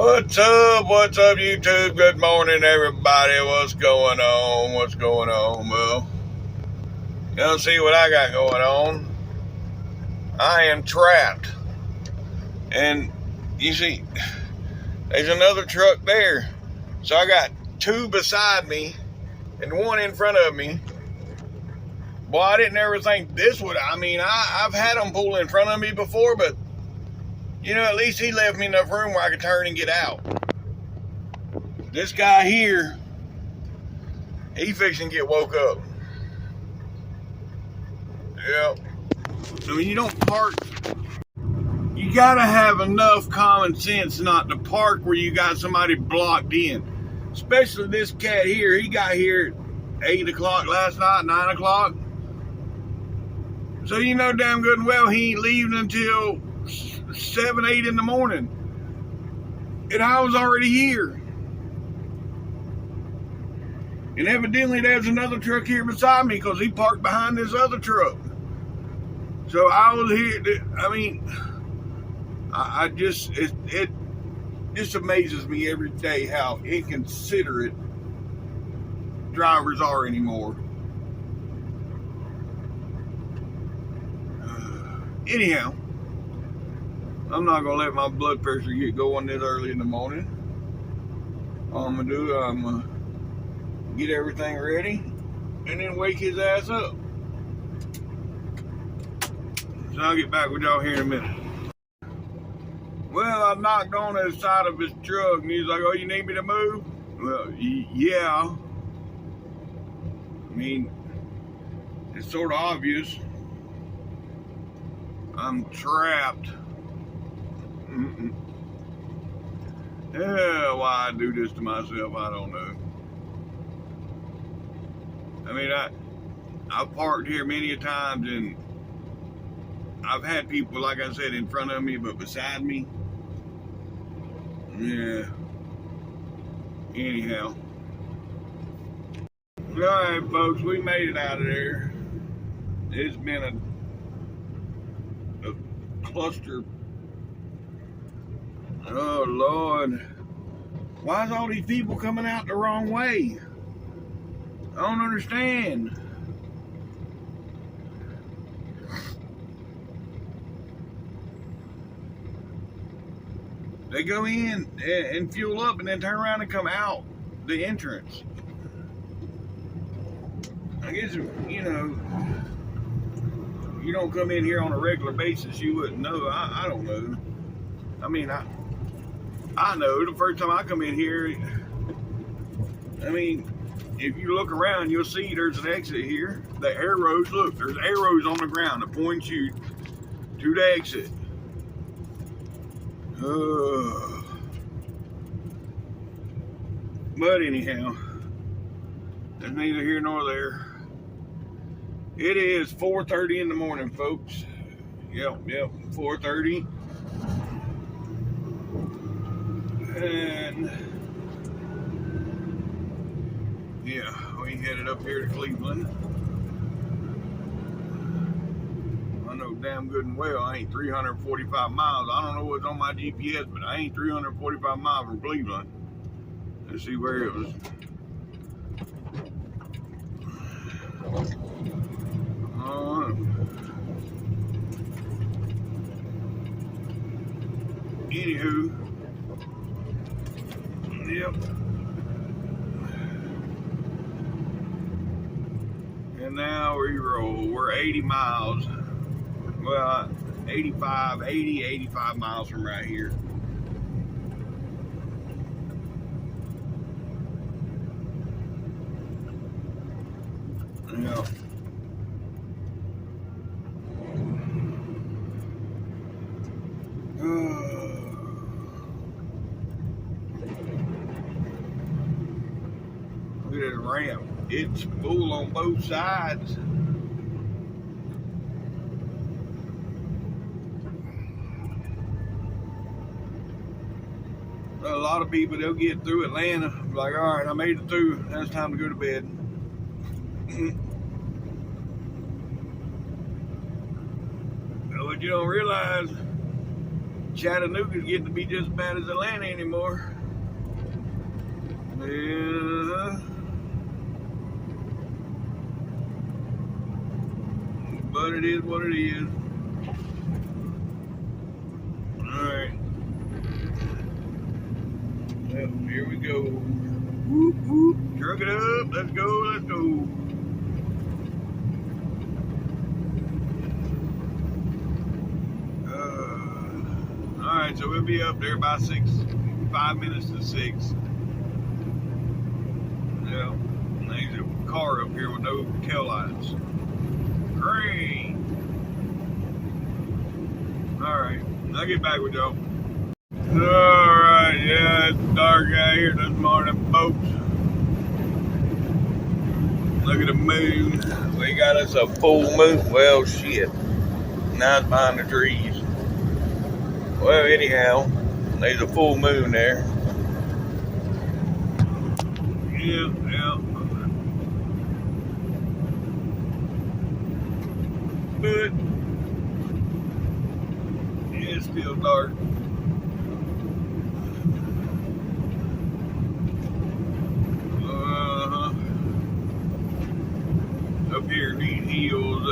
What's up? What's up, YouTube? Good morning, everybody. What's going on? What's going on? Well, y'all see what I got going on. I am trapped. And you see, there's another truck there. So I got two beside me and one in front of me. Boy, I didn't ever think this would. I've had them pull in front of me before, but at least he left me enough room where I could turn and get out. This guy here, he fixing to get woke up. Yep. You don't park. You gotta have enough common sense not to park where you got somebody blocked in. Especially this cat here. He got here at 8 o'clock last night, 9 o'clock. So damn good and well he ain't leaving until 7, 8 in the morning. And I was already here. And evidently there's another truck here beside me because he parked behind this other truck. So I was here. It just amazes me every day how inconsiderate drivers are anymore. Anyhow, I'm not going to let my blood pressure get going this early in the morning. All I'm going to do, I'm going to get everything ready and then wake his ass up. So I'll get back with y'all here in a minute. Well, I knocked on the side of his truck and he's like, "Oh, you need me to move?" Well, yeah. It's sort of obvious. I'm trapped. Yeah, why I do this to myself, I don't know. I've parked here many a times and I've had people, like I said, in front of me, but beside me. Yeah. Anyhow. Alright, folks, we made it out of there. It's been a cluster. Oh, Lord. Why is all these people coming out the wrong way? I don't understand. They go in and fuel up and then turn around and come out the entrance. I guess, you don't come in here on a regular basis, you wouldn't know. I don't know. I know the first time I come in here, if you look around, you'll see there's an exit here. The arrows, look, there's arrows on the ground that point you to the exit. But anyhow, that's neither here nor there. It is 4:30 in the morning, folks. Yep, 4:30. And yeah, we headed up here to Cleveland. I know damn good and well I ain't 345 miles. I don't know what's on my GPS, but I ain't 345 miles from Cleveland. Let's see where it was. Anywho, yep. And now we roll. We're 80 miles. Well, 85 miles from right here. Yeah. Look at this ramp. It's full on both sides. A lot of people, they'll get through Atlanta, like, all right, I made it through. Now it's time to go to bed. But you don't realize Chattanooga's getting to be just as bad as Atlanta anymore. Yeah. But it is what it is. Alright. Well, here we go. Whoop, whoop. Truck it up. Let's go, let's go. Alright, so we'll be up there by 5 minutes to 6. Yeah, there's a car up here with no tail lights. Great. Alright, I'll get back with y'all. Alright, yeah, it's dark out here this morning, folks. Look at the moon. We got us a full moon. Well, shit. Now it's behind the trees. Well, anyhow, there's a full moon there. Yeah. But it's still dark. Up here in these hills,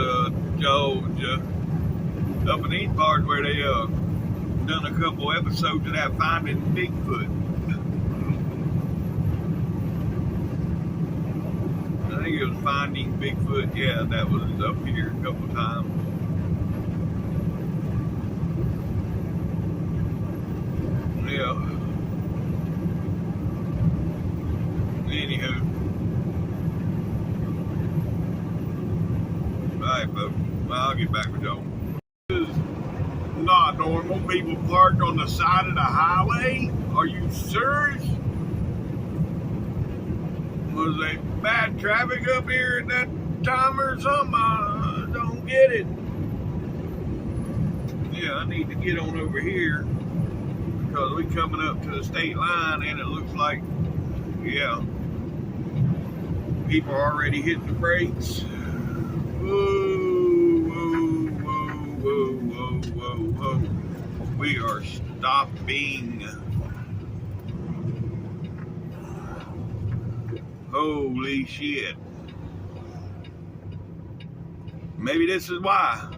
Georgia, up in these parts where they done a couple episodes of that Finding Bigfoot. I think it was Finding Bigfoot. Yeah, that was up here a couple times. Yeah. Anywho. Alright, folks. Well, I'll get back with y'all. This is not normal. People parked on the side of the highway? Are you serious? Was there bad traffic up here at that time or something? I don't get it. Yeah, I need to get on over here because we coming up to the state line and it looks like, yeah, people are already hitting the brakes. Whoa. We are stopping. Holy shit. Maybe this is why.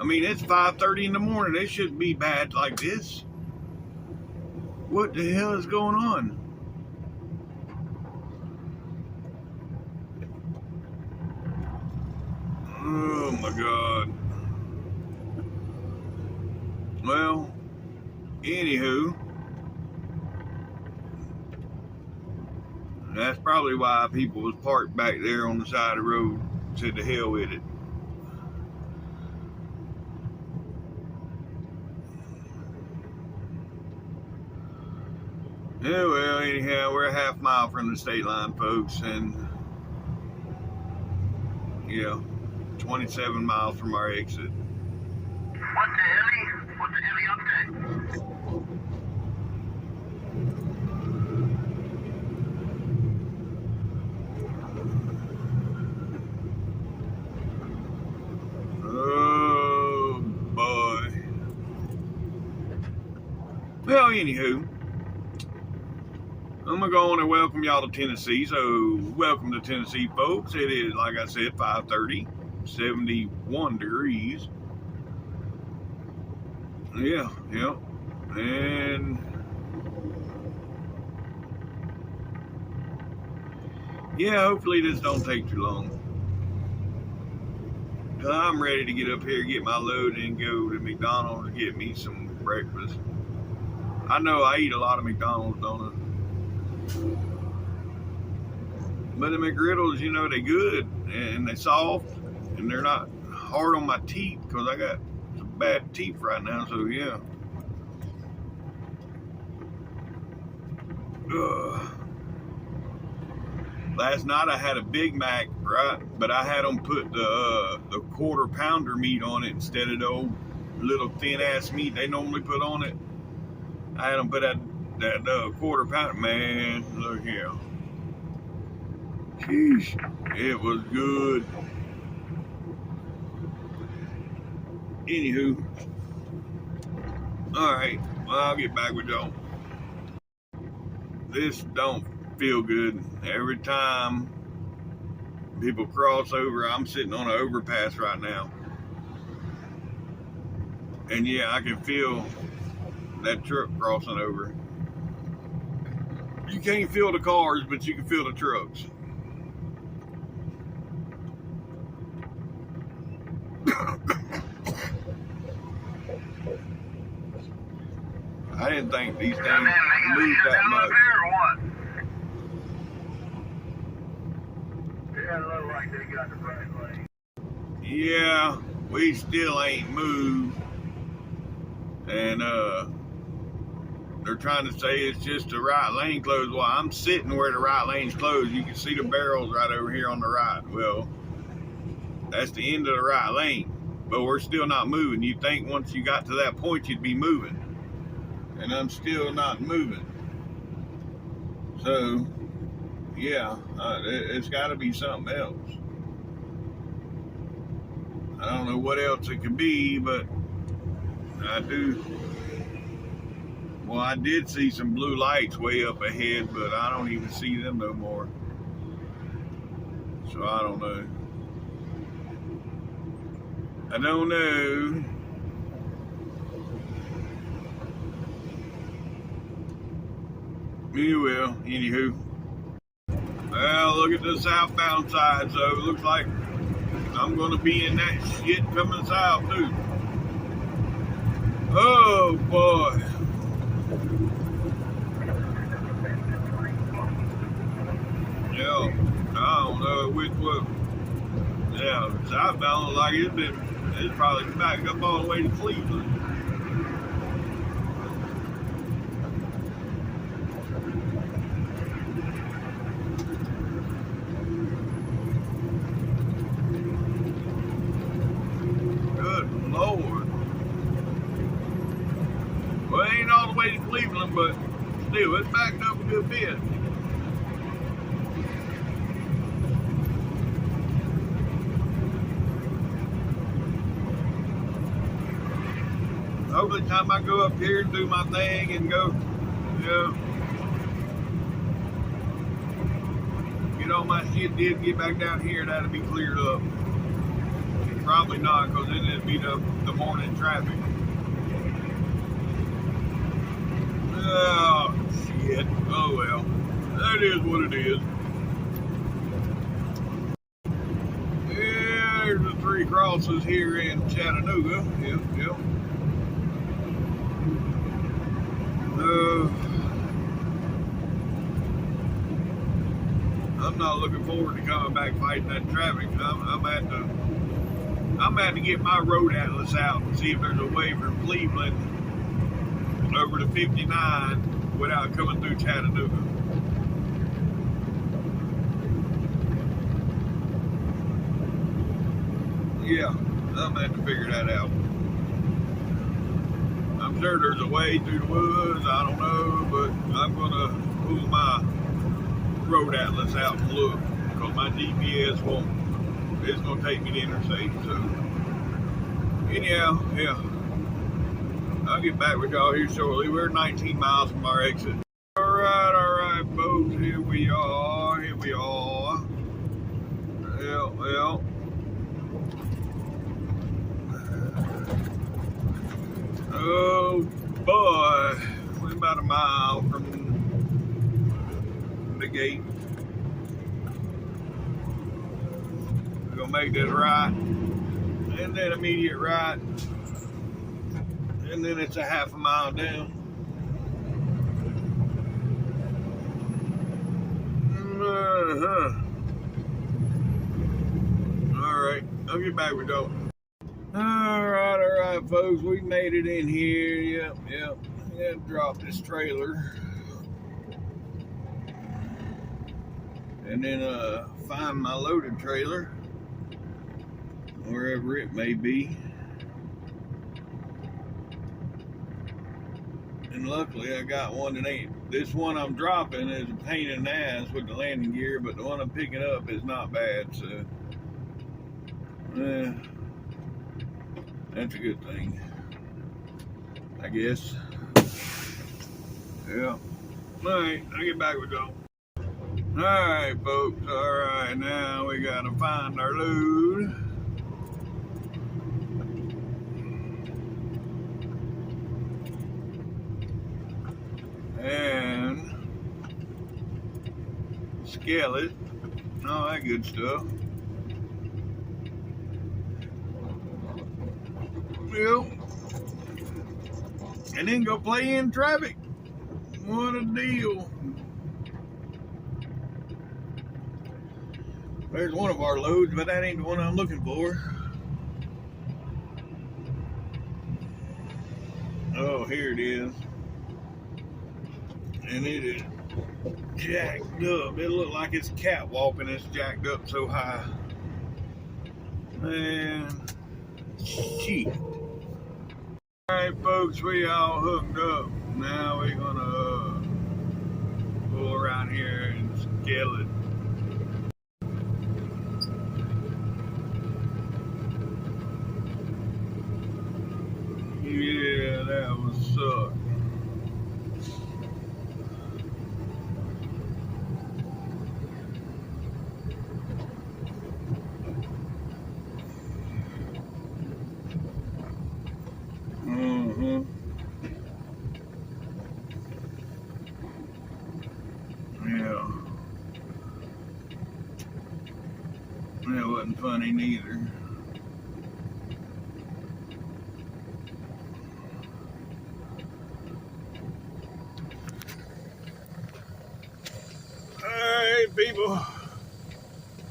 I mean, it's 5:30 in the morning. It shouldn't be bad like this. What the hell is going on? Oh my God. Well, anywho, that's probably why people was parked back there on the side of the road. Said to hell with it. Yeah, well, anyhow, we're a half mile from the state line, folks, and yeah, 27 miles from our exit. What the hell update? Oh boy. Well, anywho, I'm gonna go on and welcome y'all to Tennessee. So, welcome to Tennessee, folks. It is, like I said, 5:30, 71 degrees. Yeah, and yeah, hopefully this don't take too long. Cause I'm ready to get up here, get my load, and go to McDonald's and get me some breakfast. I know I eat a lot of McDonald's, don't I? But the McGriddles, you know, they good and they soft and they're not hard on my teeth because I got some bad teeth right now. So yeah. Last night I had a Big Mac, right? But I had them put the quarter pounder meat on it instead of the old little thin ass meat they normally put on it. I had them put that quarter pounder. Man, look here. Sheesh, it was good. Anywho, Alright, well, I'll get back with y'all. This don't feel good. Every time people cross over, I'm sitting on an overpass right now. And yeah, I can feel that truck crossing over. You can't feel the cars, but you can feel the trucks. I didn't think these things moved that much. Yeah, it looked like they got the right lane. Yeah, we still ain't moved. And they're trying to say it's just the right lane closed. Well, I'm sitting where the right lane's closed. You can see the barrels right over here on the right. Well, that's the end of the right lane, but we're still not moving. You'd think once you got to that point, you'd be moving. And I'm still not moving. So, yeah, it's got to be something else. I don't know what else it could be, but I do. Well, I did see some blue lights way up ahead, but I don't even see them no more. So I don't know. I don't know. Anywho. Well, look at the southbound side, so it looks like I'm gonna be in that shit coming south too. Oh boy. Yeah, I don't know which one. Yeah, southbound looks like it's probably back up all the way to Cleveland. Good Lord. Well, it ain't all the way to Cleveland, but still, it's backed up a good bit. Hopefully, the time I go up here and do my thing and go, get all my shit did, get back down here, that'll be cleared up. Probably not, because then it'd be the morning traffic. Oh, shit. Oh, well. That is what it is. Yeah, there's the 3 crosses here in Chattanooga. Yep. I'm not looking forward to coming back fighting that traffic. I'm at to get my road atlas out and see if there's a way from Cleveland over to 59 without coming through Chattanooga. Yeah, I'm going to have to figure that out. I'm sure there's a way through the woods, I don't know, but I'm going to pull my road atlas out and look, because my GPS won't. It's going to take me to interstate, so anyhow, yeah. I'll get back with y'all here shortly. We're 19 miles from our exit. All right, folks, here we are. Well. Oh, boy. We're about a mile from the gate. We're going to make this right, and then immediate right, and then it's a half a mile down. Alright, I'll get back with y'all. Alright, folks, we made it in here. Yep. I had to drop this trailer. And then find my loaded trailer, wherever it may be. And luckily I got one that ain't. This one I'm dropping is a pain in the ass with the landing gear, but the one I'm picking up is not bad, so that's a good thing. I guess. Yeah. Alright, I'll get back with y'all. Alright, folks. Alright, now we gotta find our load. And scale it. All that good stuff. Yep. And then go play in traffic. What a deal. There's one of our loads, but that ain't the one I'm looking for. Oh, here it is. And it is jacked up. It looked like it's catwalking. It's jacked up so high. Man, shit. Alright, folks, we all hooked up. Now we're gonna go around here and scale it. Yeah, that was suck. Yeah. That wasn't funny neither. Alright, people.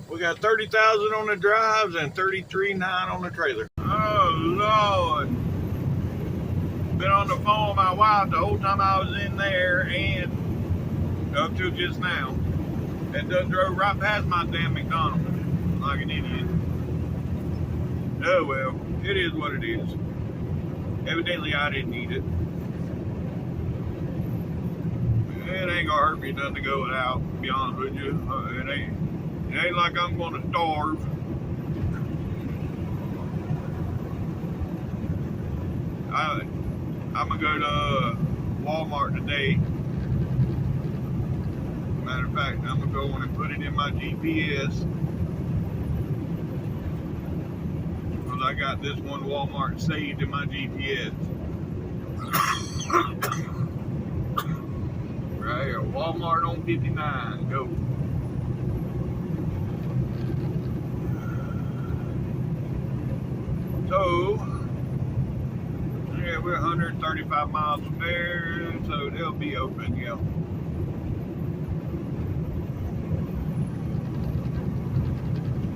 We got 30,000 on the drives and 33.9 on the trailer. Oh, Lord. Been on the phone with my wife the whole time I was in there and up till just now. And done drove right past my damn McDonald's like an idiot. Oh well, it is what it is. Evidently I didn't eat it. It ain't gonna hurt me nothing to go without, to be honest with you. It ain't like I'm gonna starve. I'm gonna go to Walmart today. Matter of fact, I'm gonna go on and put it in my GPS. Because I got this one Walmart saved in my GPS. Right here, Walmart on 59, go. So, yeah, we're 135 miles from there, so they'll be open, yeah.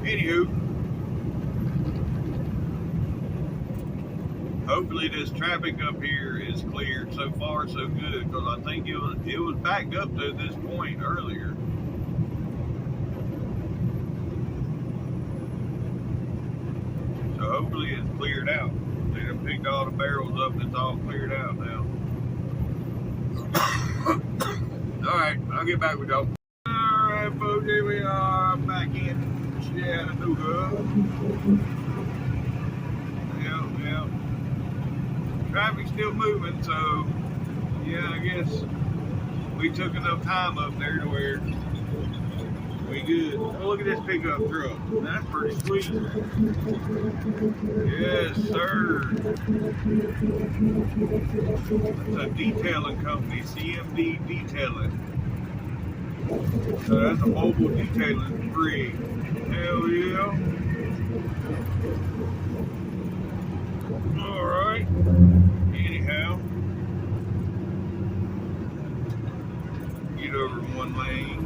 Anywho, hopefully this traffic up here is cleared. So far so good, because I think it was backed up to this point earlier. So hopefully it's cleared out. They done picked all the barrels up and it's all cleared out now. Alright, I'll get back with y'all. Alright folks, here we are back in Tallulah. Yeah. Traffic's still moving, so yeah, I guess we took enough time up there to where we good. Oh, look at this pickup truck. That's pretty sweet. Yes, sir. It's a detailing company, CMD Detailing. So that's a mobile detailing rig. Hell yeah. Alright. Anyhow. Get over in one lane.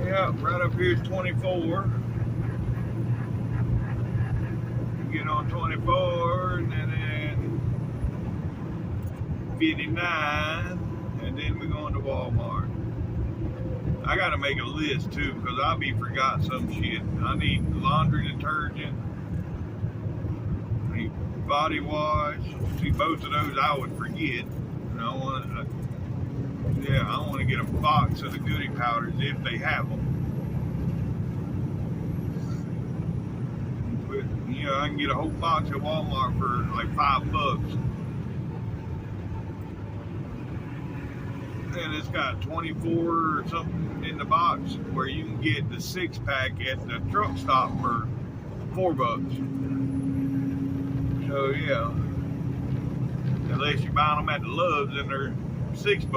Yeah, right up here is 24. Get on 24 and then 59. And then we're going to Walmart. I gotta make a list too, because I'll be forgot some shit. I need laundry detergent, I need body wash. See, both of those I would forget. And I want to get a box of the goodie powders if they have them. But, know, I can get a whole box at Walmart for like $5. And it's got 24 or something in the box where you can get the 6-pack at the truck stop for $4. So yeah, unless you buy them at the Loves, then they're $6.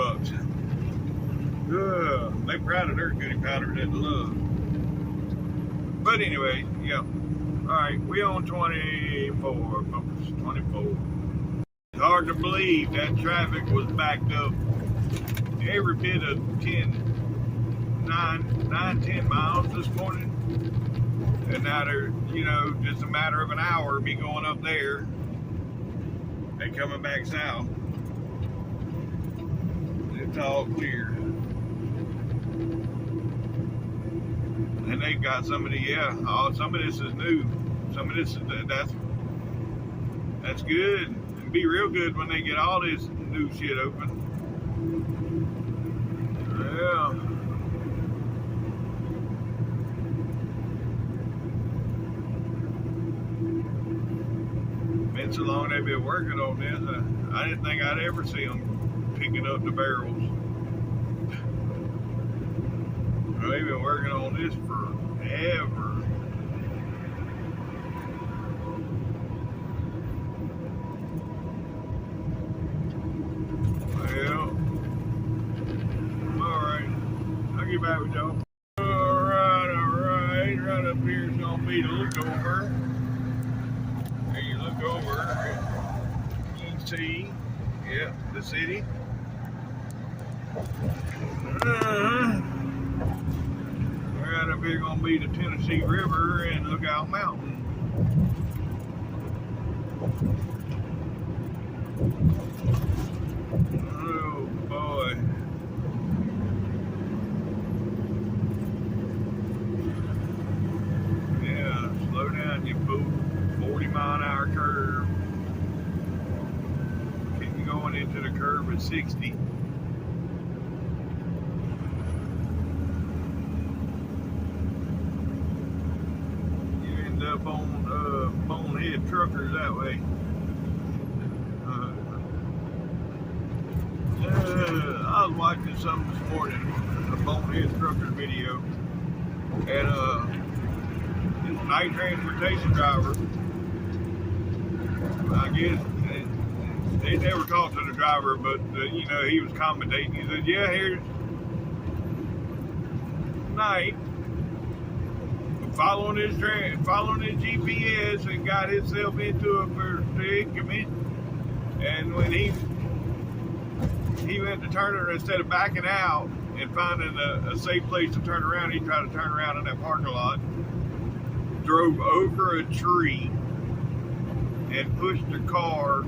They proud of their goody powders at the Loves. But anyway, yeah. Alright, we on 24, folks. 24. It's hard to believe that traffic was backed up every bit of 10 miles this morning. And now they're, you know, just a matter of an hour me going up there and coming back south. It's all clear. And they've got some of the, some of this is new. Some of this is, that's good. It'll be real good when they get all this new shit open. Yeah. Been so long they've been working on this. I didn't think I'd ever see them picking up the barrels. They've been working on this forever. Well, alright. I'll get back with y'all. Alright. Right up here is going to be the look over. There you look over. You can see, the city. Right up here gonna be the Tennessee River and Lookout Mountain. Oh boy. Yeah, slow down, you fool. 40-mile-an-hour curve. Keep going into the curve at 60. Up on bonehead truckers that way. I was watching something this morning, a bonehead trucker video, and this night transportation driver, I guess they never talked to the driver, but you know, he was commentating. He said, "Yeah, here's night." Following his GPS and got himself into a predicament. And when he went to turn it, instead of backing out and finding a safe place to turn around, he tried to turn around in that parking lot, drove over a tree and pushed the car.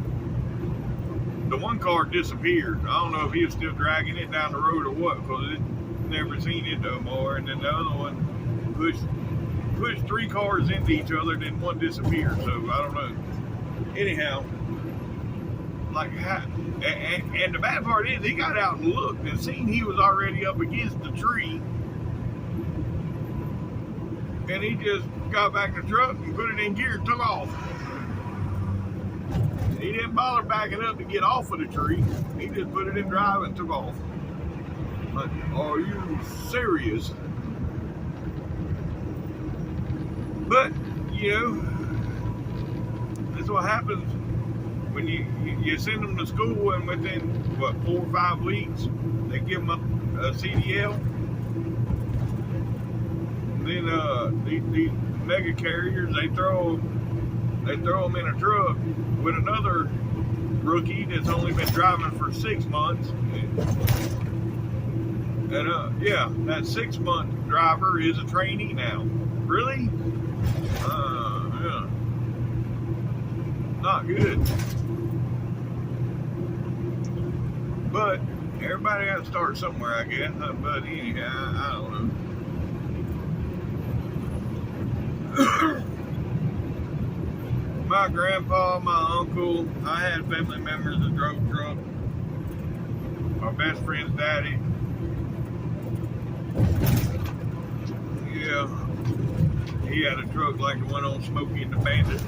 The one car disappeared. I don't know if he was still dragging it down the road or what, because it never seen it no more. And then the other one pushed 3 cars into each other, then one disappeared. So I don't know. Anyhow, like, and the bad part is, he got out and looked and seen he was already up against the tree, and he just got back in the truck and put it in gear and took off. He didn't bother backing up to get off of the tree. He just put it in drive and took off. Like, are you serious? But, you know, that's what happens when you send them to school, and within, what, 4 or 5 weeks, they give them a CDL. And then these mega carriers, they throw them in a truck with another rookie that's only been driving for 6 months. And yeah, that 6-month driver is a trainee now. Really? Yeah. Not good. But everybody got to start somewhere, I guess. But anyhow, I don't know. My grandpa, my uncle, I had family members that drove truck. My best friend's daddy. Yeah. He had a truck like the one on Smokey and the Bandit.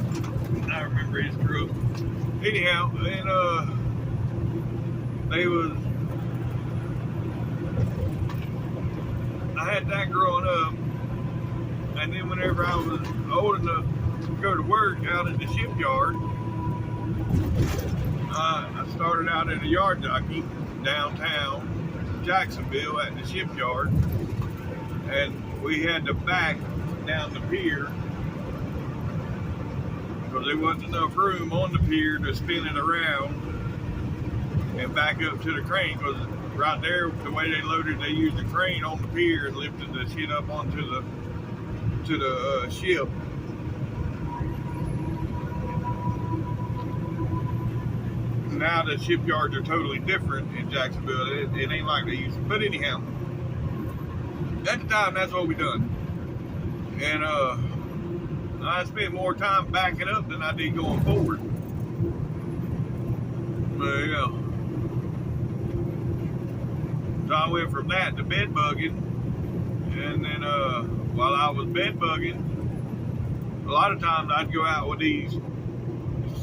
I remember his truck. Anyhow, and I had that growing up, and then whenever I was old enough to go to work out at the shipyard, I started out at a yard jockey downtown Jacksonville at the shipyard, and we had to back down the pier because there wasn't enough room on the pier to spin it around and back up to the crane, because right there, the way they loaded, they used a crane on the pier and lifted the shit up onto the ship. Now the shipyards are totally different in Jacksonville. It ain't like they used to. But anyhow, at the time, that's what we done. And I spent more time backing up than I did going forward. But yeah. So I went from that to bed bugging. And then while I was bed bugging, a lot of times I'd go out with these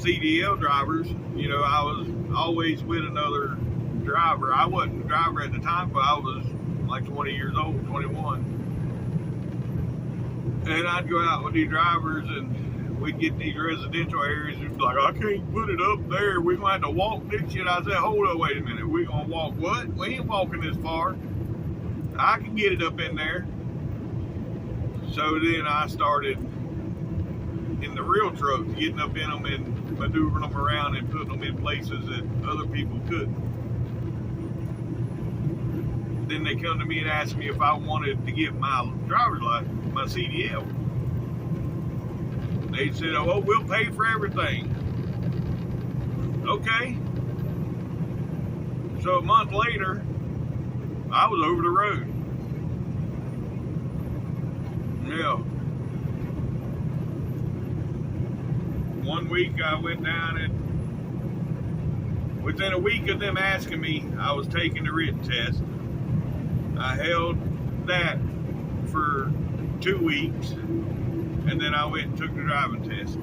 CDL drivers. You know, I was always with another driver. I wasn't a driver at the time, but I was like 20 years old, 21. And I'd go out with these drivers, and we'd get these residential areas. It's like, I can't put it up there. We're going to have to walk this shit. I said, hold up, wait a minute. We're going to walk what? We ain't walking this far. I can get it up in there. So then I started in the real trucks, getting up in them and maneuvering them around and putting them in places that other people couldn't. Then they come to me and ask me if I wanted to get my driver's license, my CDL. They said, oh, we'll pay for everything. Okay. So a month later, I was over the road. Yeah. One week I went down, and within a week of them asking me, I was taking the written test. I held that for 2 weeks, and then I went and took the driving test.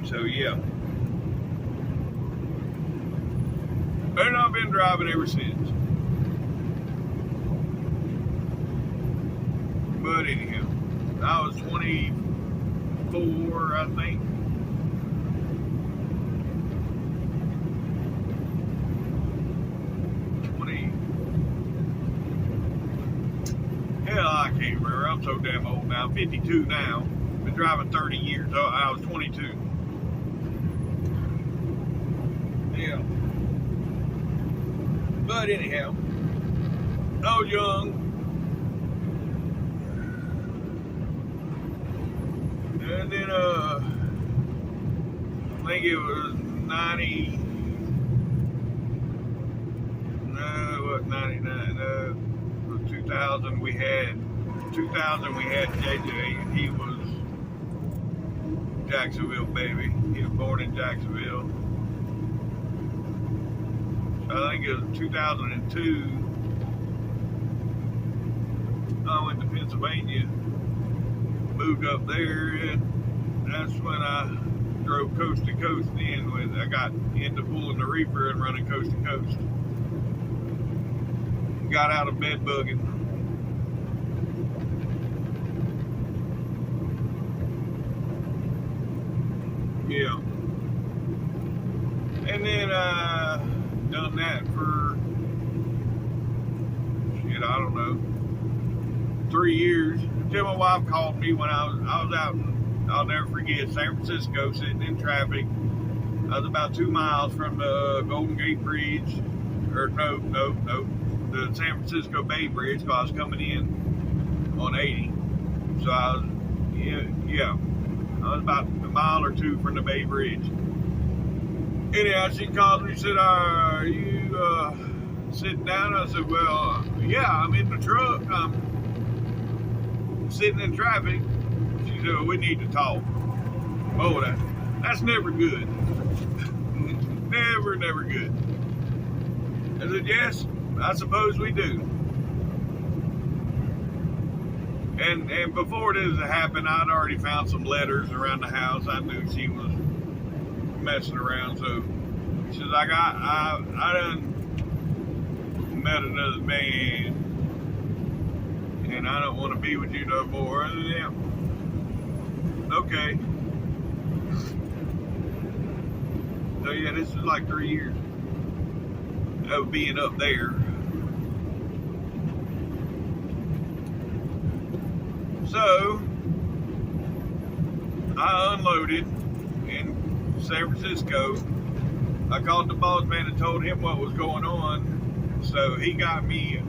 So yeah. And I've been driving ever since. But anyhow, I was 24, I think. Hell, I can't remember. I'm so damn old now. I'm 52 now. Been driving 30 years. So I was 22. Yeah. But anyhow, I was young. And then, I think it was 99, 2000 we had JJ, and he was Jacksonville baby. He was born in Jacksonville. I think it was 2002. I went to Pennsylvania, moved up there, and that's when I drove coast to coast. Then when I got into pulling the reefer and running coast to coast, got out of bed bugging. Yeah. And then done that for shit, I don't know, 3 years. Until my wife called me when I was out in, I'll never forget, San Francisco, sitting in traffic. I was about 2 miles from the Golden Gate Bridge, or no, the San Francisco Bay Bridge, because I was coming in on 80. So I was, yeah, I was about a mile or two from the Bay Bridge. Anyhow, she called me and said, are you sitting down? I said, well, yeah, I'm in the truck. I'm sitting in traffic. She said, well, we need to talk. Oh, that's never good. Never good. I said, yes, I suppose we do. And before this happened, I'd already found some letters around the house. I knew she was messing around. So she says, I done met another man, and I don't want to be with you no more. And yeah, okay. So yeah, this is like 3 years of being up there. So I unloaded in San Francisco. I called the boss man and told him what was going on. So he got me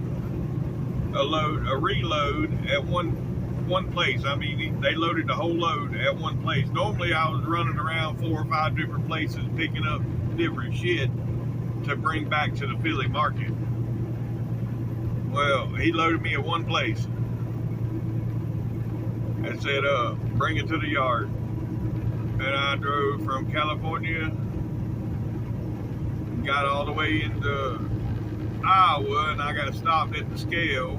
a reload at one place. I mean, they loaded the whole load at one place. Normally I was running around 4 or 5 different places picking up different shit to bring back to the Philly market. Well, he loaded me at one place and said, bring it to the yard. And I drove from California, got all the way into Iowa, and I got stopped at the scale.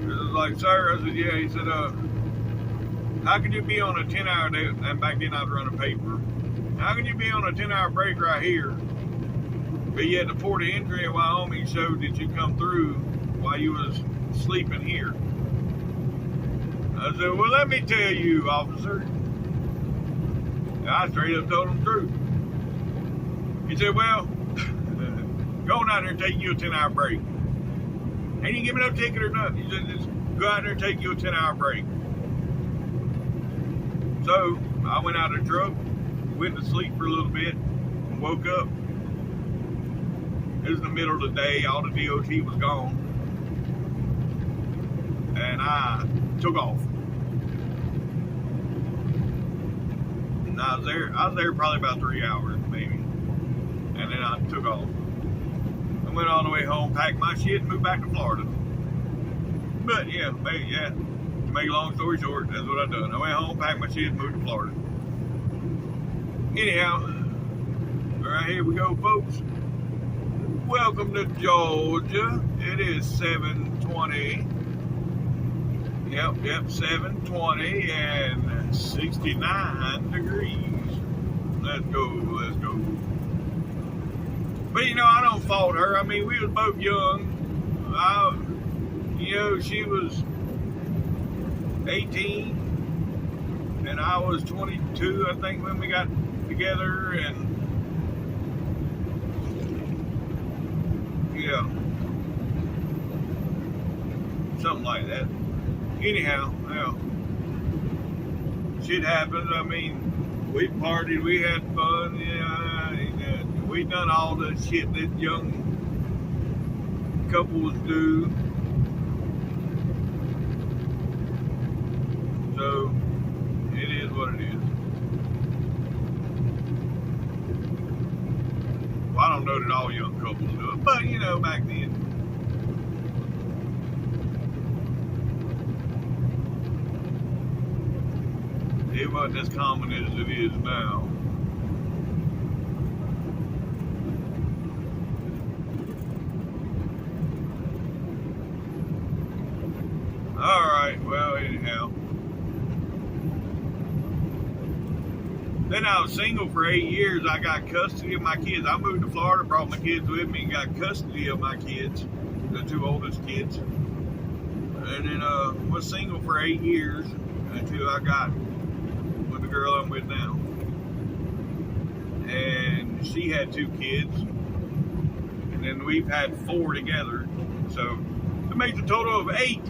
It was like, sir, I said, yeah. He said, how can you be on a 10-hour day? And back then I was running paper. How can you be on a 10-hour break right here, but yet the port of entry in Wyoming showed that you come through while you was sleeping here? I said, well, let me tell you, officer. And I straight up told him the truth. He said, well, go on out there and take you a 10-hour break. He didn't give me no ticket or nothing. He said, just go out there and take you a 10-hour break. So I went out of the truck, went to sleep for a little bit, and woke up. It was in the middle of the day. All the DOT was gone. And I took off. And I was there probably about 3 hours, maybe. And then I took off. I went all the way home, packed my shit, and moved back to Florida. But yeah, to make a long story short, that's what I done. I went home, packed my shit, and moved to Florida. Anyhow, right here we go, folks. Welcome to Georgia. It is 7:20. Yep, 7:20 and 69 degrees. Let's go. But I don't fault her. I mean, we was both young. She was 18 and I was 22, I think, when we got together, and yeah, something like that. Anyhow, well, shit happens. I mean, we partied, we had fun, we done all the shit that young couples do. So, it is what it is. Well, I don't know that all young couples do it, but back then. It wasn't as common as it is now. Alright, well, anyhow. Then I was single for 8 years. I got custody of my kids. I moved to Florida, brought my kids with me, and got custody of my kids, the 2 oldest kids. And then was single for 8 years until I got with the girl I'm with now. And she had 2 kids. And then we've had 4 together. So it makes a total of 8.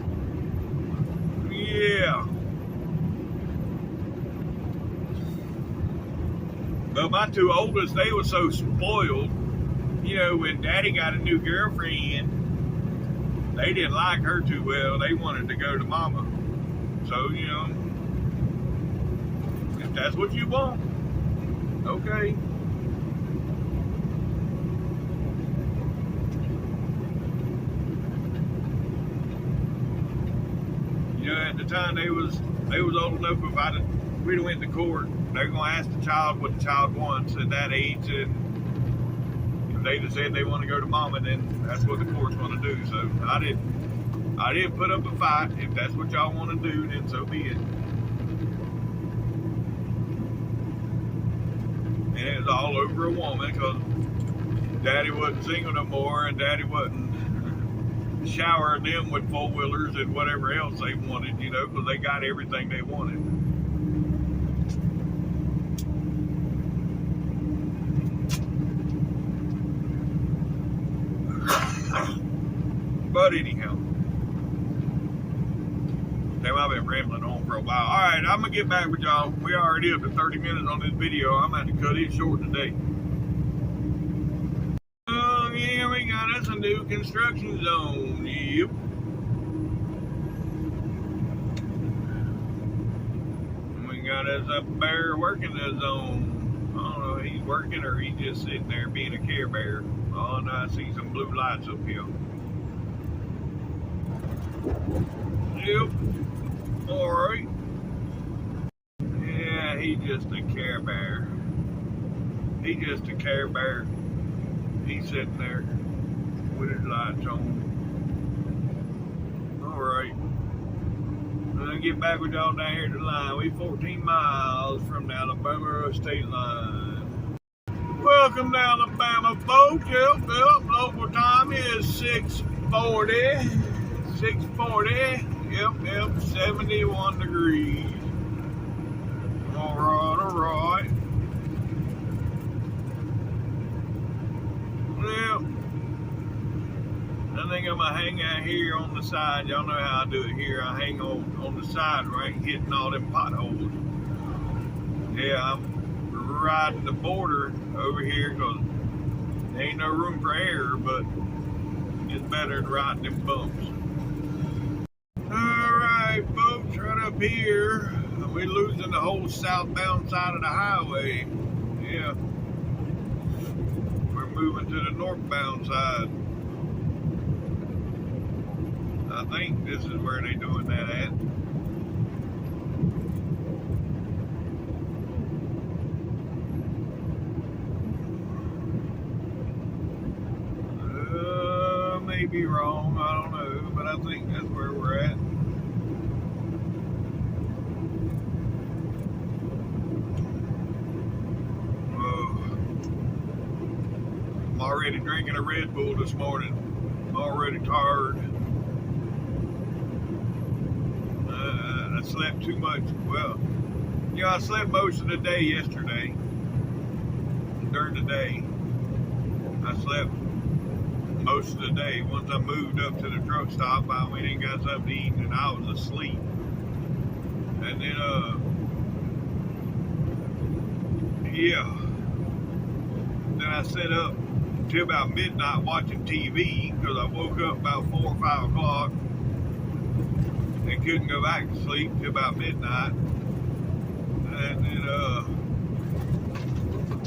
Yeah. But my 2 oldest, they were so spoiled. When Daddy got a new girlfriend, they didn't like her too well. They wanted to go to Mama. So, if that's what you want, okay. At the time they was old enough. If we'd have went to court, they're gonna ask the child what the child wants at that age, and if they just said they want to go to Mama, then that's what the court's gonna do. So I I didn't put up a fight. If that's what y'all want to do, then so be it. And it was all over a woman because Daddy wasn't single no more, and Daddy wasn't showering them with four-wheelers and whatever else they wanted, you know, because they got everything they wanted. But anyhow, damn, I've been rambling on for a while. All right, I'm gonna get back with y'all. We already up to 30 minutes on this video. I'm gonna have to cut it short today. Oh yeah, we got us a new construction zone. Yep. We got us up there working the zone. I don't know if he's working or he's just sitting there being a Care Bear. Oh, and I see some blue lights up here. Yep. Alright. Yeah, he's just a Care Bear. He's just a Care Bear. He's sitting there with his lights on. Alright. I'm gonna get back with y'all down here to the line. We 14 miles from the Alabama state line. Welcome to Alabama, folks. Yep. Local time is 6:40. 6:40. Yep. 71 degrees. Alright. Well, I think I'm gonna hang out here on the side. Y'all know how I do it here. I hang on the side, right, hitting all them potholes. Yeah, I'm riding the border over here because there ain't no room for error, but it's better than riding them bumps. Alright, folks, right up here, we're losing the whole southbound side of the highway. Yeah. We're moving to the northbound side. I think this is where they're doing that at. May be wrong, I don't know, but I think that's where we're at. I'm already drinking a Red Bull this morning. I'm already tired. I slept too much. Well, you know, I slept most of the day yesterday. During the day, I slept most of the day. Once I moved up to the truck stop, I went and got something to eat, and I was asleep. And then, yeah. Then I sat up till about midnight watching TV because I woke up about 4 or 5 o'clock and couldn't go back to sleep till about midnight. And then,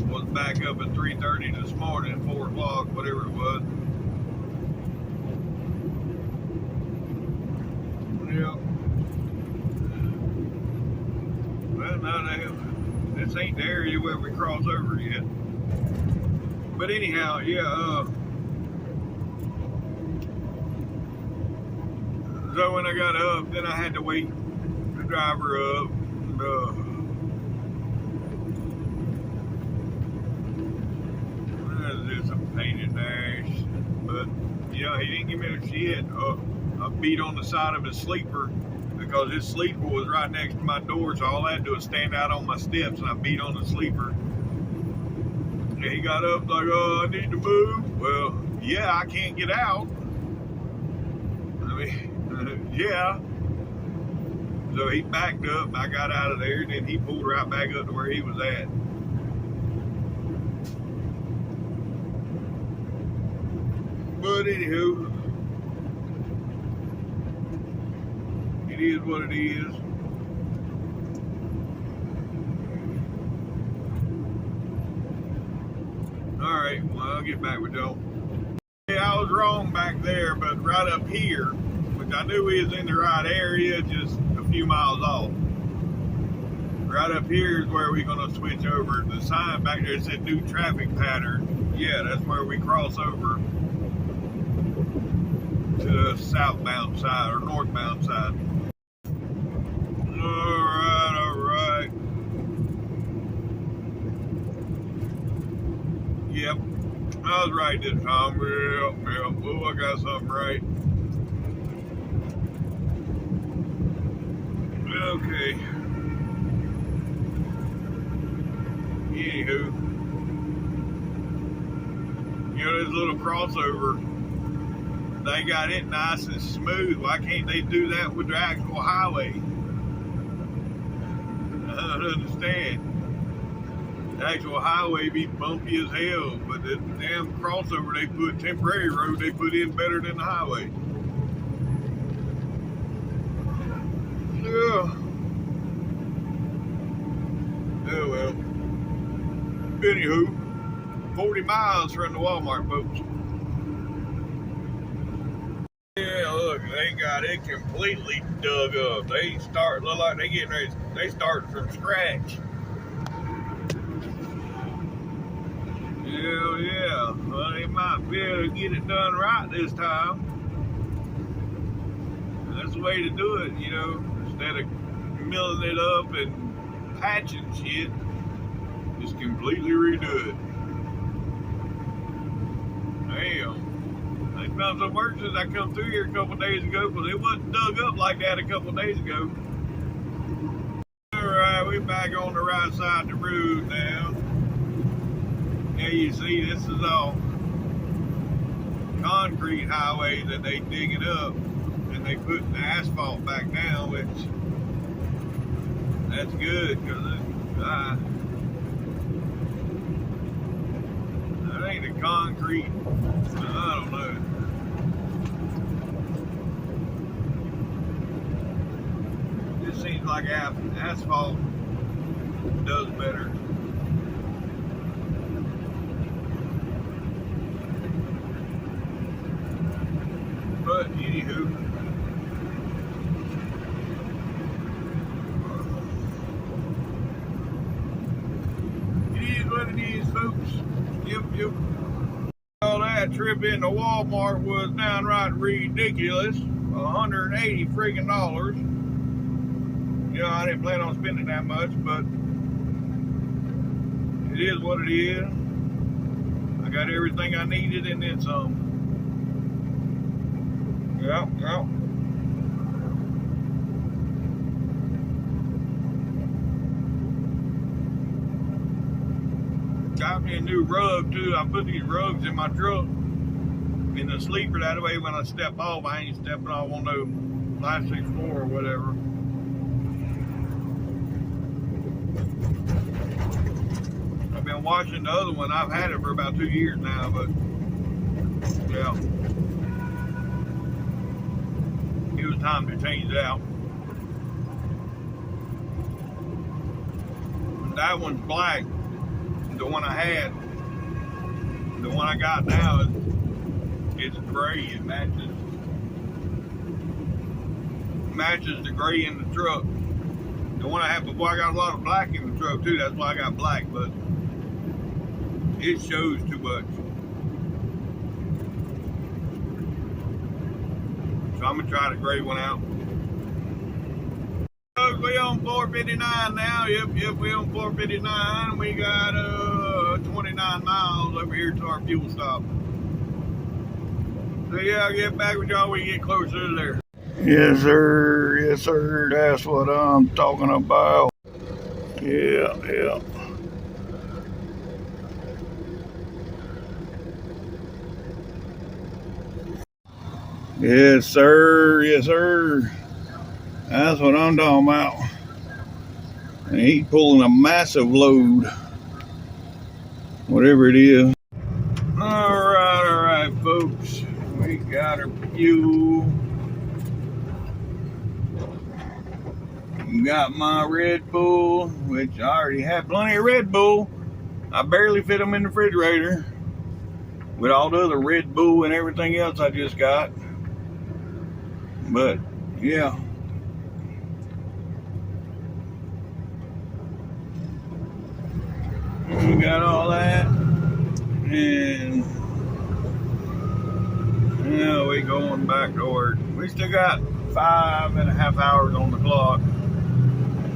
was back up at 3:30 this morning, 4 o'clock, whatever it was. Yeah. Well, no, this ain't the area where we cross over yet. But anyhow, yeah, so when I got up, then I had to wait to drive her up. There's just some pain in there. But, you know, he didn't give me a shit. I beat on the side of his sleeper because his sleeper was right next to my door, so all I had to do was stand out on my steps and I beat on the sleeper. And he got up like, oh, I need to move. Well, yeah, I can't get out. I mean, yeah. So he backed up, I got out of there, and then he pulled right back up to where he was at. But anywho, it is what it is. Alright, well, I'll get back with y'all. Yeah, I was wrong back there, but right up here, which I knew we was in the right area, just a few miles off. Right up here is where we're going to switch over. The sign back there said new traffic pattern. Yeah, that's where we cross over to to the southbound side or northbound side. All right. Yep, I was right this time. Yep. Oh, I got something right. Okay. Anywho, you know, this little crossover, they got it nice and smooth. Why can't they do that with the actual highway? I don't understand. The actual highway be bumpy as hell, but the damn crossover they put, temporary road they put in better than the highway. Yeah. Oh well. Anywho, 40 miles from the Walmart, folks. Yeah, look, they got it completely dug up. They look like they getting ready. They started from scratch. Yeah. Well, they might be able to get it done right this time. That's the way to do it, you know. Instead of milling it up and patching shit, just completely redo it. Damn. They found some work since I come through here a couple days ago, because it wasn't dug up like that a couple days ago. Alright, we back on the right side of the road now. Yeah, you see, this is all concrete highway that they digging up, and they putting the asphalt back down, which that's good, because I think the concrete, I don't know. It seems like asphalt does better. But anywho, it is what it is, folks. Yep. All that trip into Walmart was downright ridiculous. $180 friggin' dollars. You know, I didn't plan on spending that much, but it is what it is. I got everything I needed and then some. Yep. Got me a new rug too. I put these rugs in my truck in the sleeper, that way when I step off, I ain't stepping off on no plastic floor or whatever. I've been washing the other one. I've had it for about 2 years now, but yeah, it was time to change it out. That one's black. The one I had, the one I got now, it's gray. It matches the gray in the truck. The one I had before, I got a lot of black in the truck too. That's why I got black, but it shows too much. So I'm gonna try the gray one out. We on 459 now. Yep, we on 459. We got 29 miles over here to our fuel stop. So yeah, I'll get back with y'all when we get closer to there. Yes, sir. That's what I'm talking about. Yeah. Yes, sir. That's what I'm talking about. And he's pulling a massive load, whatever it is. All right, folks. We got our fuel. Got my Red Bull, which I already had plenty of Red Bull. I barely fit them in the refrigerator with all the other Red Bull and everything else I just got. But yeah. We got all that, and Yeah, we going back to work. We still got 5.5 hours on the clock,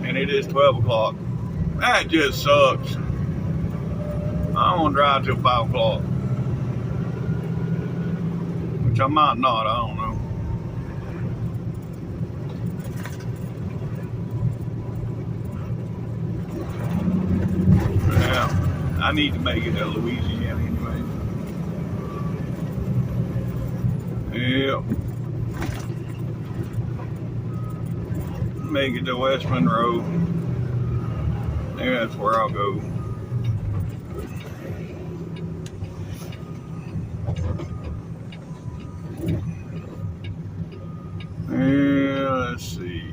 and it is 12 o'clock. That just sucks. I don't want to drive till 5 o'clock, which I might not. I don't know. Yeah, I need to make it to Louisiana anyway. Yep. Make it to West Monroe. Maybe that's where I'll go. Yeah, let's see.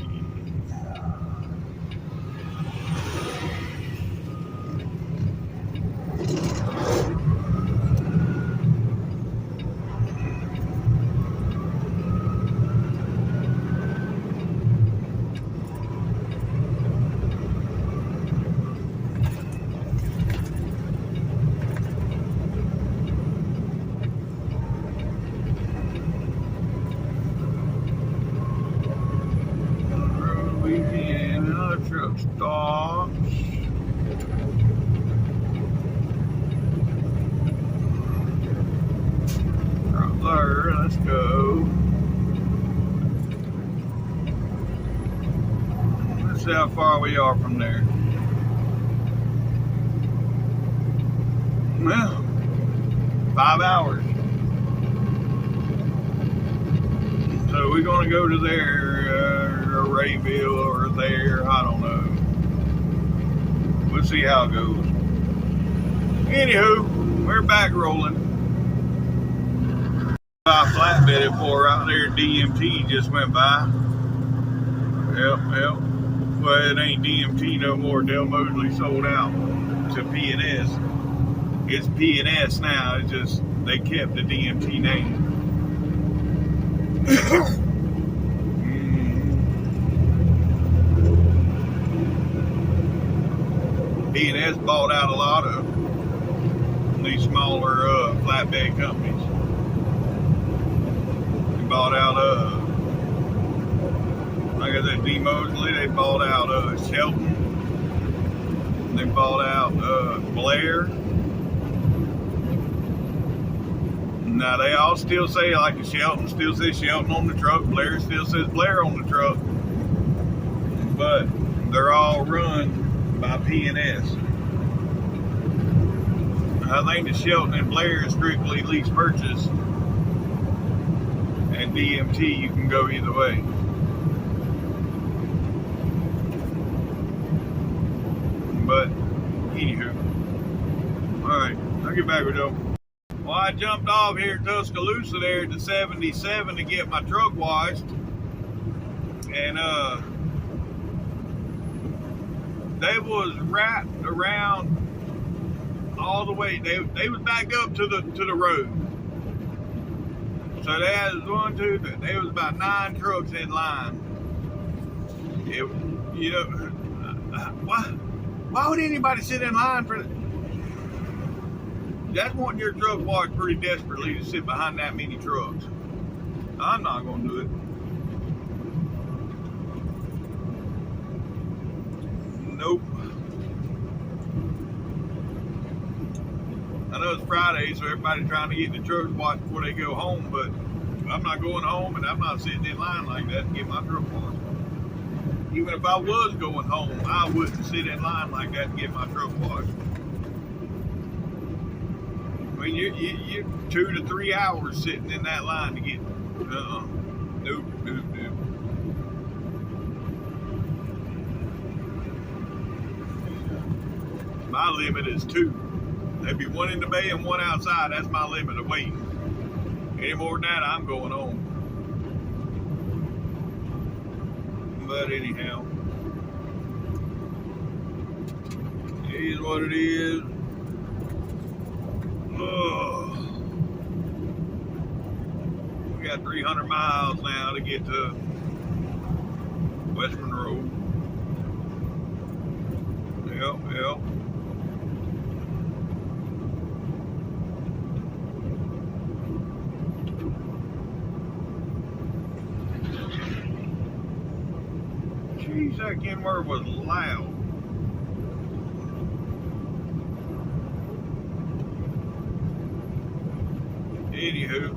Louisiana truck stops. Right there, let's go. Let's see how far we are from there. Well, 5 hours. So we're gonna go to there, or Rayville, or there. I don't know. We'll see how it goes. Anywho, we're back rolling. I flatbedded for out there. DMT just went by. Yep. Well, it ain't DMT no more. Del Mosley sold out to P&S. It's P&S now. It's just they kept the DMT name. P&S bought out a lot of these smaller flatbed companies. They bought out like I said, D. Mosley. They bought out Shelton. They bought out Blair. Now they all still say, like, Shelton still says Shelton on the truck, Blair still says Blair on the truck, but they're all run by P&S. I think the Shelton and Blair is strictly lease purchase, and DMT you can go either way. But anywho, all right, I'll get back with y'all. Well, I jumped off here at Tuscaloosa there at the 77 to get my truck washed. And they was wrapped around all the way. They was backed up to the road. So they had there was about 9 trucks in line. Why would anybody sit in line for that? That's wanting your truck washed pretty desperately to sit behind that many trucks. I'm not going to do it. Nope. I know it's Friday, so everybody's trying to get the trucks washed before they go home, but I'm not going home, and I'm not sitting in line like that to get my truck washed. Even if I was going home, I wouldn't sit in line like that to get my truck washed. I mean, you're 2 to 3 hours sitting in that line to get. Nope. My limit is 2. There'd be 1 in the bay and 1 outside. That's my limit of waiting. Any more than that, I'm going home. But anyhow, it is what it is. We got 300 miles now to get to West Monroe. Yep. Jeez, that Kenworth was loud. Anywho.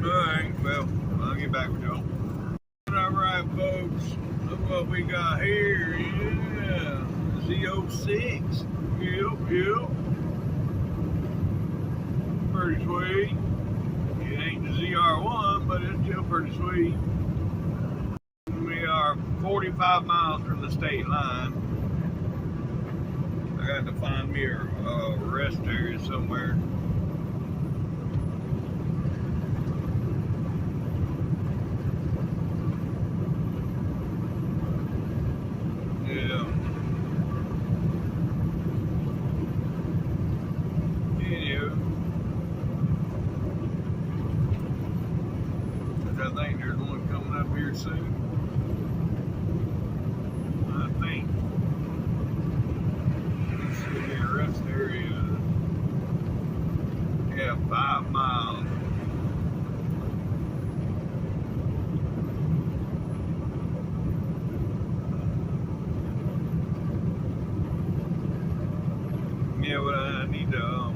Alright, well, I'll get back with y'all. Alright, folks, look what we got here. Yeah, Z06. Yep. Pretty sweet. It ain't the ZR1, but it's still pretty sweet. We are 45 miles from the state line. I got to find me a rest area somewhere. Yeah. Anywho, I think there's one coming up here soon. I think. Let's see here, rest area. Yeah, 5 miles. Yeah, but I need to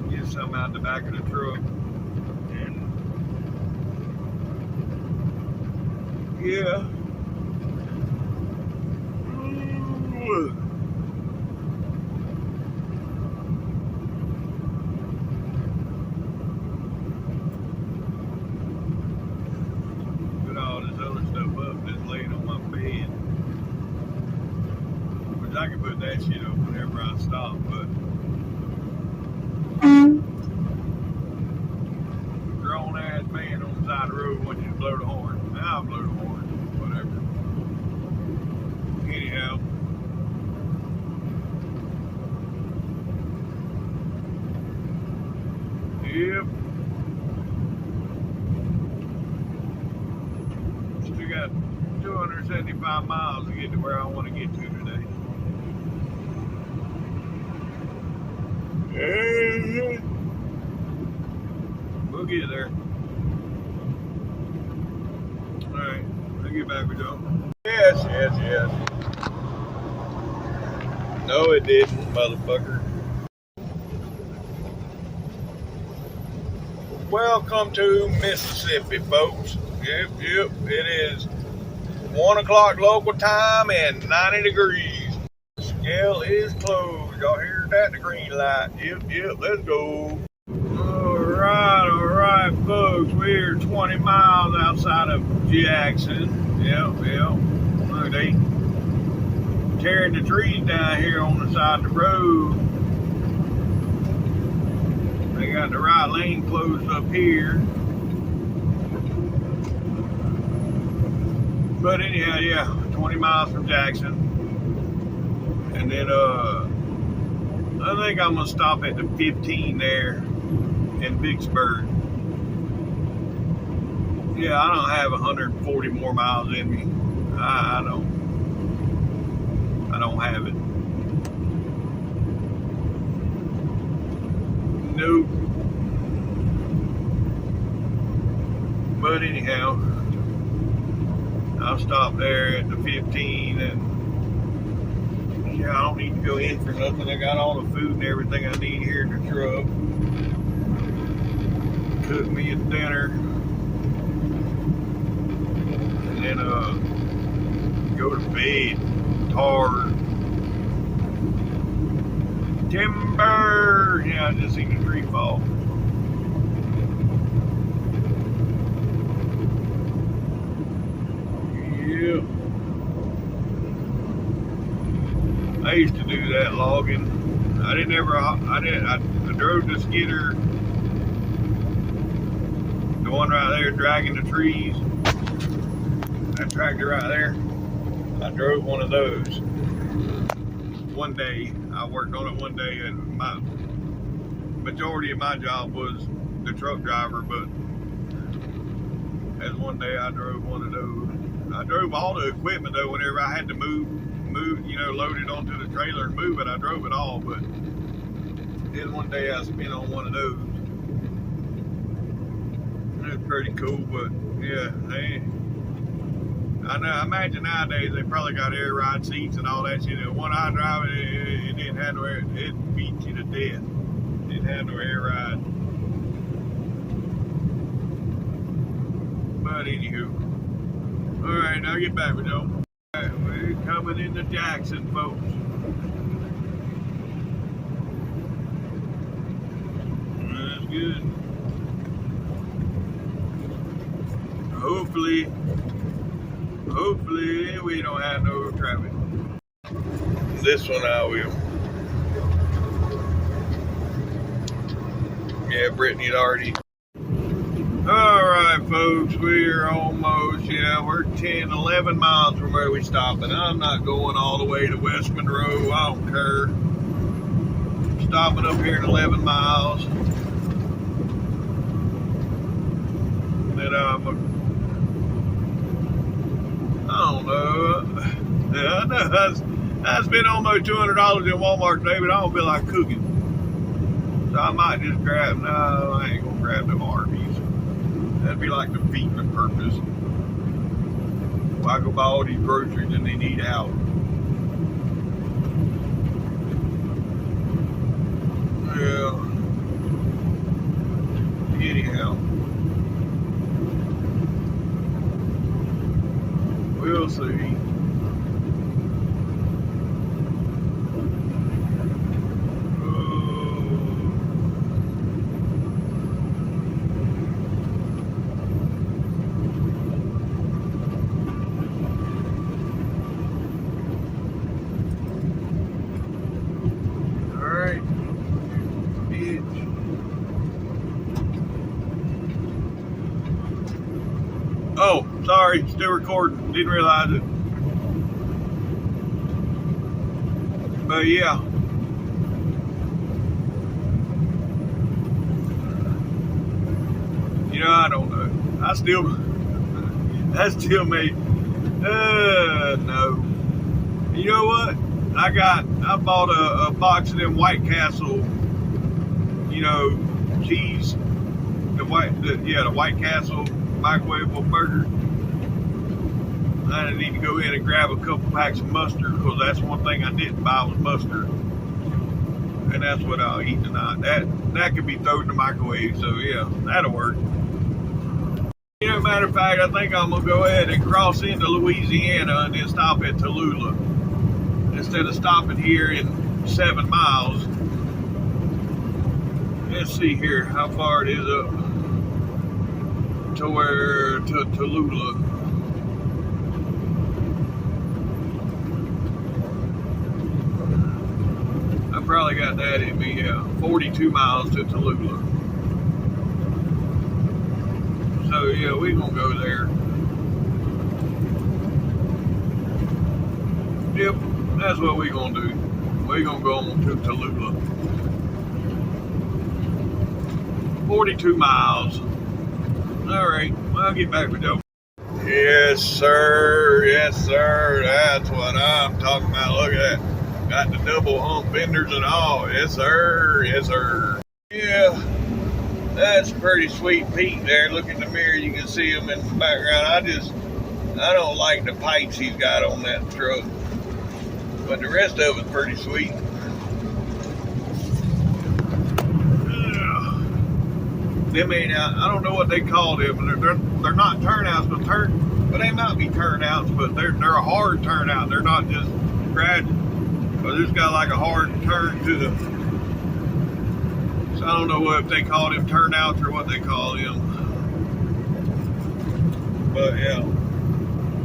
get something out the back of the truck. And yeah. Put all this other stuff up that's laying on my bed. Which I can put that shit up whenever I stop, but grown ass man on the side of the road wants you to blow the horn. Now I'll blow the horn. Whatever. Anyhow. Yep. Still got 275 miles to get to where I want to get to today. We'll get there. Alright, I'll get back with y'all. Yes. No, it didn't, motherfucker. Welcome to Mississippi, folks. Yep, it is 1 o'clock local time and 90 degrees. Scale is closed. Y'all hear that? The green light. Yep, let's go. Alright, folks. We're 20 miles outside of Jackson. Yep. Look, they tearing the trees down here on the side of the road. They got the right lane closed up here. But anyhow, yeah, 20 miles from Jackson. And then I think I'm gonna stop at the 15 there in Vicksburg. Yeah, I don't have 140 more miles in me. I don't have it. Nope. But anyhow, I'll stop there at the 15 and yeah, I don't need to go in for nothing. I got all the food and everything I need here in the truck. Cook me a dinner. And then go to bed. Tired. Timber! Yeah, I just seen the tree fall. Yeah. I used to do that logging. I drove the skidder, the one right there dragging the trees. That tractor right there. I drove one of those. One day, I worked on it one day, and my majority of my job was the truck driver, but as one day I drove one of those. I drove all the equipment though. Whenever I had to move, load it onto the trailer and move it, I drove it all. But Then one day I spent on one of those. It was pretty cool, but yeah, I know. I imagine nowadays they probably got air ride seats and all that shit. The one I drive, it didn't have no air. It beat you to death. It didn't have no air ride. But anywho, all right, now get back with y'all. Right, we're coming into Jackson, folks. That's good. Hopefully we don't have no traffic. This one I will. Yeah, Brittany'd already. Alright folks, we're almost, we're 10, 11 miles from where we stopped, and I'm not going all the way to West Monroe, I don't care. Stopping up here in 11 miles. Then I don't know. Yeah, I know I spent almost $200 in Walmart today, but I don't feel like cooking. So I might just grab, no, I ain't gonna grab them Arby's. That'd be like defeating the purpose. If I go buy all these groceries and they need out. Yeah. Anyhow. We'll see. Oh, sorry, still recording. Didn't realize it. But yeah. You know, I don't know. I still made, no. You know what? I bought a box of them White Castle, you know, cheese. The White Castle microwavable burger. I need to go in and grab a couple packs of mustard, because that's one thing I didn't buy was mustard, and that's what I'll eat tonight. That could be thrown in the microwave, so yeah, that'll work. You know, matter of fact, I think I'm gonna go ahead and cross into Louisiana and then stop at Tallulah instead of stopping here in 7 miles. Let's see here how far it is up to Tallulah. I probably got that in me, 42 miles to Tallulah. So yeah, we gonna go there. Yep, that's what we gonna do. We gonna go on to Tallulah. 42 miles. All right, well, I'll get back with you. Yes, sir. Yes, sir. That's what I'm talking about. Look at that. Got the double hump fenders and all. Yes, sir. Yes, sir. Yeah, that's pretty sweet Pete there. Look in the mirror. You can see him in the background. I don't like the pipes he's got on that truck. But the rest of it's pretty sweet. Them ain't out, I don't know what they call them. They're not turnouts, but they might be turnouts, but they're a hard turnout. They're not just gradual. But it's got like a hard turn to the. So I don't know what if they call them turnouts or what they call them. But yeah,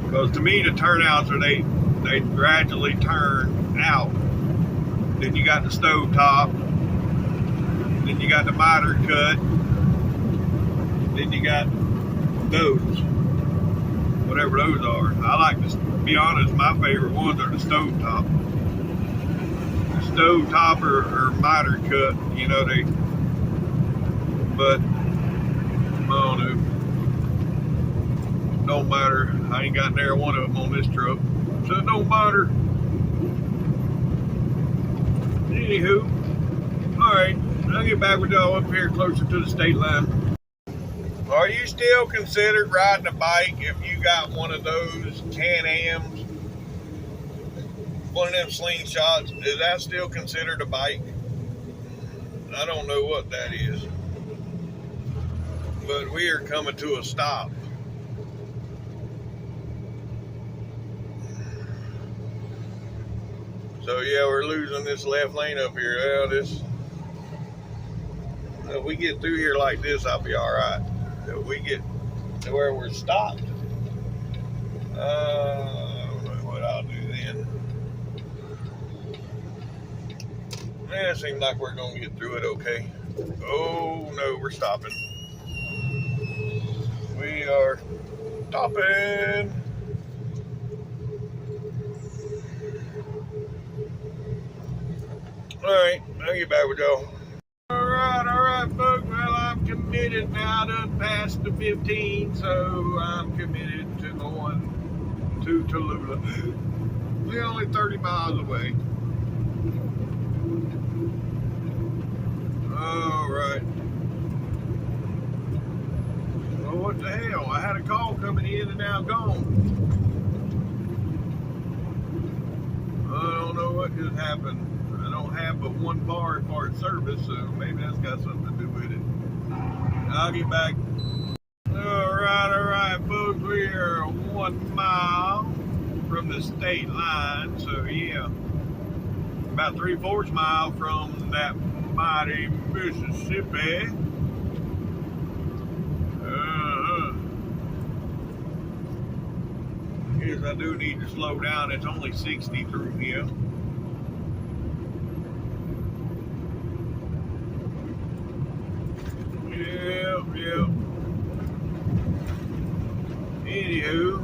because to me the turnouts are they gradually turn out. Then you got the stove top. Then you got the miter cut. Then you got those, whatever those are. I like to be honest, my favorite ones are the stove top. The stove top or miter cut, you know, but I don't know. Don't matter. I ain't got near one of them on this truck, so it don't matter. Anywho, Alright, I'll get back with y'all up here closer to the state line. Are you still considered riding a bike if you got one of those Can-Ams? One of them slingshots? Is that still considered a bike? I don't know what that is. But we are coming to a stop. So yeah, we're losing this left lane up here. Well, if we get through here like this, I'll be all right. If we get to where we're stopped, I don't know what I'll do then. Yeah, it seems like we're gonna get through it okay. Oh no, we're stopping. We are stopping. Alright, I'll get back with y'all. Alright, folks. Well, I'm committed now. Done past the 15, so I'm committed to going to Tallulah. We're only 30 miles away. Alright. Well, what the hell? I had a call coming in and now gone. I don't know what just happened. I don't have but one bar for its service, so maybe that's got something to do with it. I'll get back. Alright, folks. We are 1 mile from the state line, so yeah. About 3/4 mile from that mighty Mississippi. Yes, I do need to slow down. It's only 60 through here. Yep. Anywho,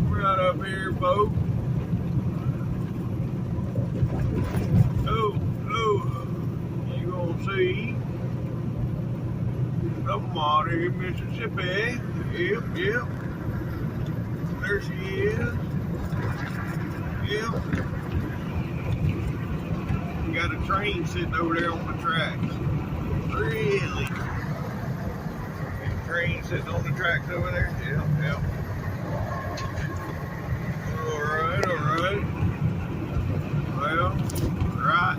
right up here, folks. Oh, you gonna see somebody in Mississippi. Yep. There she is. Yep. We got a train sitting over there on the tracks. Really? Train sitting on the tracks over there? Yep. Alright. Well, right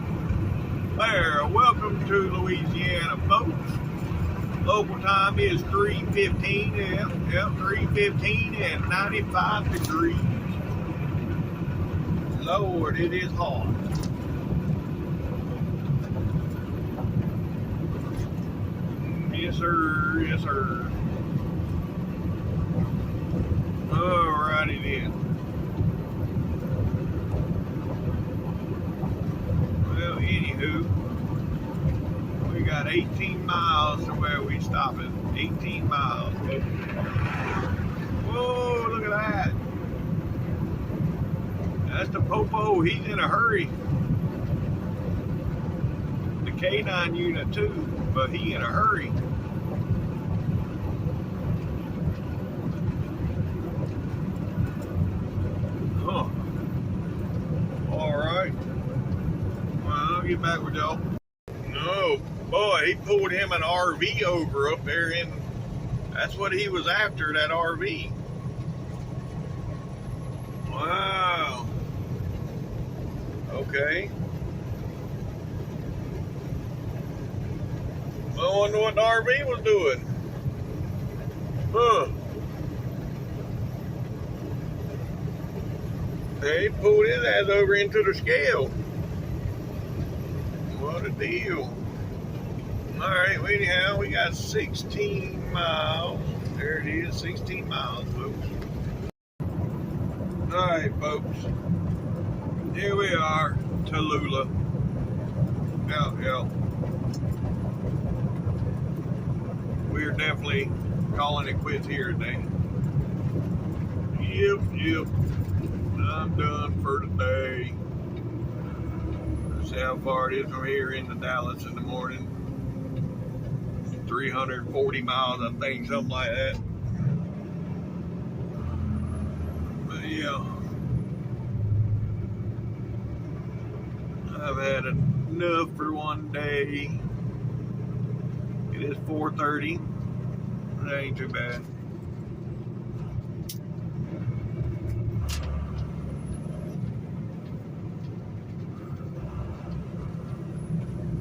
there. Welcome to Louisiana, folks. Local time is 3:15. Yep, 3:15 and 95 degrees. Lord, it is hot. Yes, sir. Alrighty then. Well, anywho, we got 18 miles to where we stopping. 18 miles. Whoa, look at that. That's the Popo. He's in a hurry. The K9 unit too, but he in a hurry. Huh. Alright. Well, I'll get back with y'all. No, boy, he pulled him an RV over up there in, that's what he was after, that RV. Wow. Okay. I wonder what the RV was doing. Huh. He pulled his ass over into the scale. What a deal. Alright, well, anyhow, we got 16 miles. There it is, 16 miles, folks. Alright, folks. Here we are, Tallulah. Yep. We're definitely calling it quits here today. Yep. I'm done for today. See how far it is from here into Dallas in the morning. 340 miles, I think, something like that. But yeah. I've had enough for one day. It is 4:30. That ain't too bad.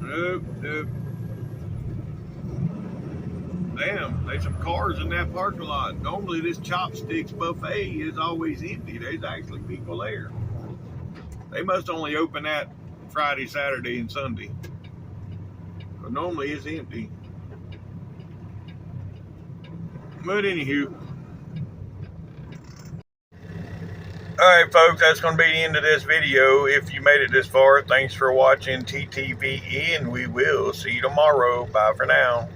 Nope, nope. Damn, there's some cars in that parking lot. Normally this chopsticks buffet is always empty. There's actually people there. They must only open that Friday, Saturday, and Sunday. But normally it's empty. But anywho. Alright folks, that's going to be the end of this video. If you made it this far, thanks for watching TTVE, and we will see you tomorrow. Bye for now.